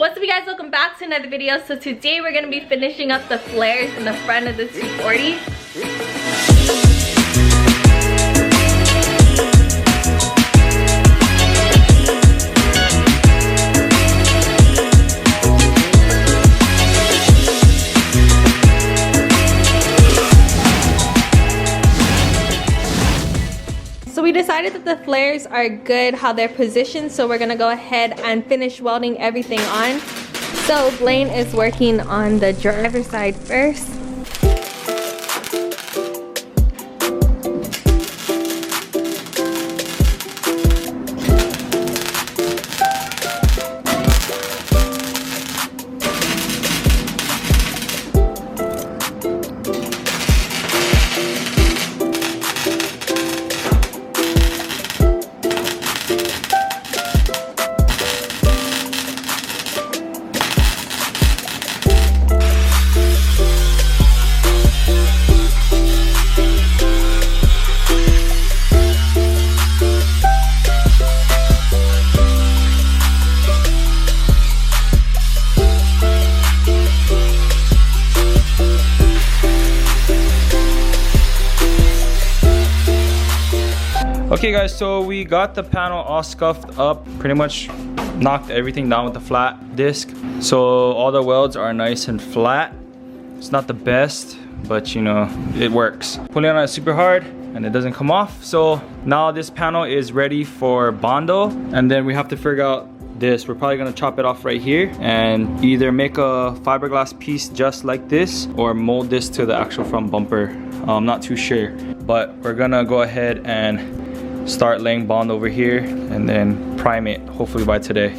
What's up you guys, welcome back to another video. So today we're going to be finishing up the flares in the front of the 240. So we decided that the flares are good how they're positioned, so we're gonna go ahead and finish welding everything on. So Blaine is working on the driver's side first. Okay guys, so we got the panel all scuffed up, pretty much knocked everything down with the flat disc. So all the welds are nice and flat. It's not the best, but you know, it works. Pulling on it super hard and it doesn't come off. So now this panel is ready for Bondo, and then we have to figure out this. We're probably gonna chop it off right here and either make a fiberglass piece just like this or mold this to the actual front bumper. I'm not too sure, but we're gonna go ahead and start laying bond over here and then prime it hopefully by today.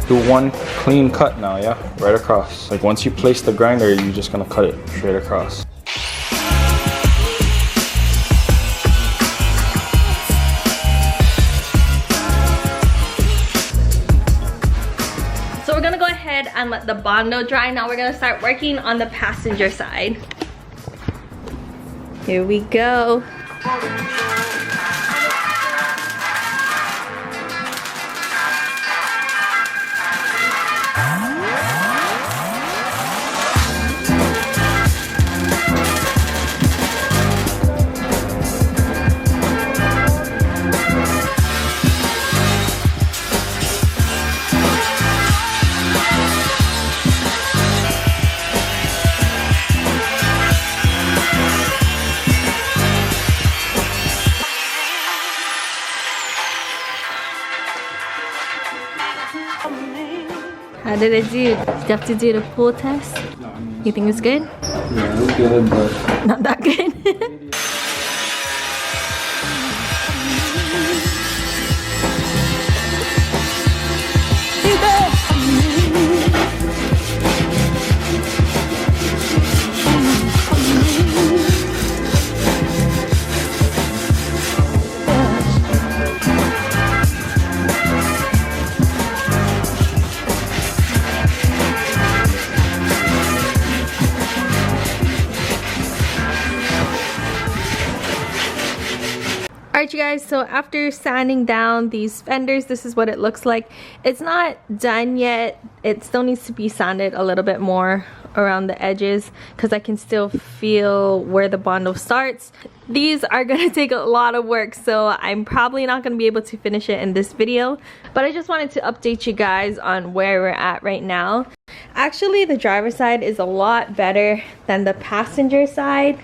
Do one clean cut now, yeah? Right across. Like once you place the grinder, you're just gonna cut it straight across. So we're gonna go ahead and let the Bondo dry. Now we're gonna start working on the passenger side. Here we go. How did it do? Did you have to do the pull test? You think it's good? Yeah, it's good, but not that good. Alright you guys, so after sanding down these fenders, this is what it looks like. It's not done yet. It still needs to be sanded a little bit more around the edges because I can still feel where the Bondo starts. These are going to take a lot of work, so I'm probably not going to be able to finish it in this video. But I just wanted to update you guys on where we're at right now. Actually, the driver's side is a lot better than the passenger side.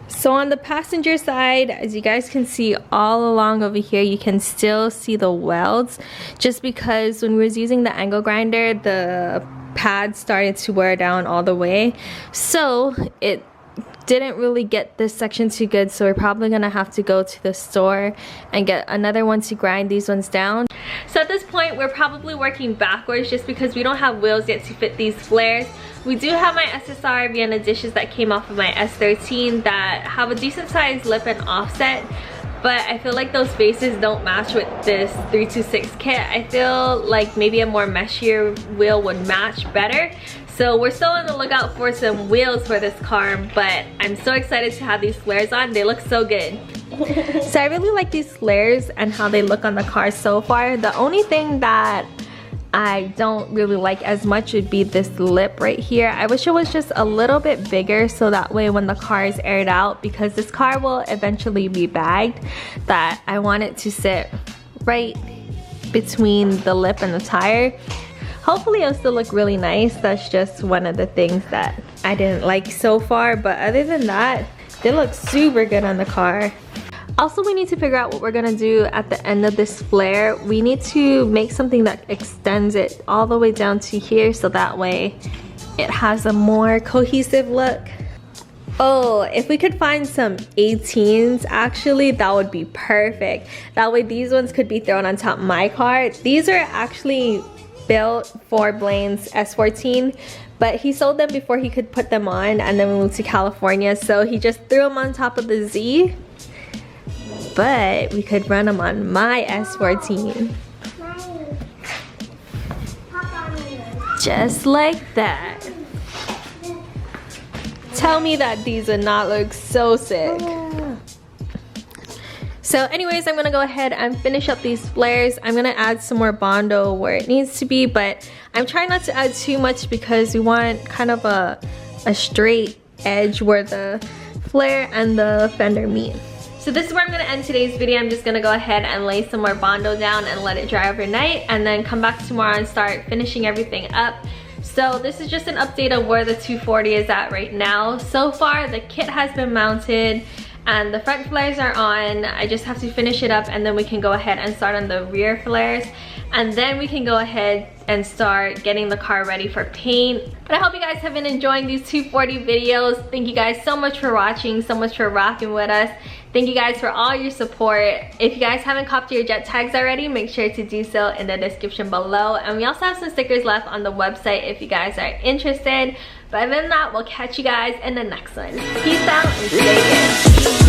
So on the passenger side, as you guys can see all along over here, you can still see the welds, just because when we was using the angle grinder, the pad started to wear down all the way. So it didn't really get this section too good, so we're probably gonna have to go to the store and get another one to grind these ones down. So at this point we're probably working backwards just because we don't have wheels yet to fit these flares. We do have my SSR Vienna dishes that came off of my S13 that have a decent sized lip and offset, but I feel like those bases don't match with this 326 kit. I feel like maybe a more meshier wheel would match better. So we're still on the lookout for some wheels for this car, but I'm so excited to have these flares on. They look so good. So I really like these flares and how they look on the car so far. The only thing that I don't really like as much would be this lip right here. I wish it was just a little bit bigger so that way when the car is aired out, because this car will eventually be bagged, that I want it to sit right between the lip and the tire. Hopefully it'll still look really nice. That's just one of the things that I didn't like so far, but other than that, they look super good on the car. Also, we need to figure out what we're gonna do at the end of this flare. We need to make something that extends it all the way down to here so that way it has a more cohesive look. Oh, if we could find some 18s, actually, that would be perfect. That way these ones could be thrown on top of my car. These are actually built for Blaine's S14, but he sold them before he could put them on, and then we moved to California, so he just threw them on top of the Z. But we could run them on my S14. Just like that. Tell me that these would not look so sick. So anyways, I'm gonna go ahead and finish up these flares. I'm gonna add some more Bondo where it needs to be, but I'm trying not to add too much because we want kind of a straight edge where the flare and the fender meet. So this is where I'm gonna end today's video. I'm just gonna go ahead and lay some more Bondo down and let it dry overnight, and then come back tomorrow and start finishing everything up. So this is just an update of where the 240 is at right now. So far, the kit has been mounted and the front flares are on. I just have to finish it up, and then we can go ahead and start on the rear flares, and then we can go ahead and start getting the car ready for paint. But I hope you guys have been enjoying these 240 videos. Thank you guys so much for watching, so much for rocking with us. Thank you guys for all your support. If you guys haven't copped your jet tags already, make sure to do so in the description below. And we also have some stickers left on the website if you guys are interested. But other than that, we'll catch you guys in the next one. Peace out and stay good.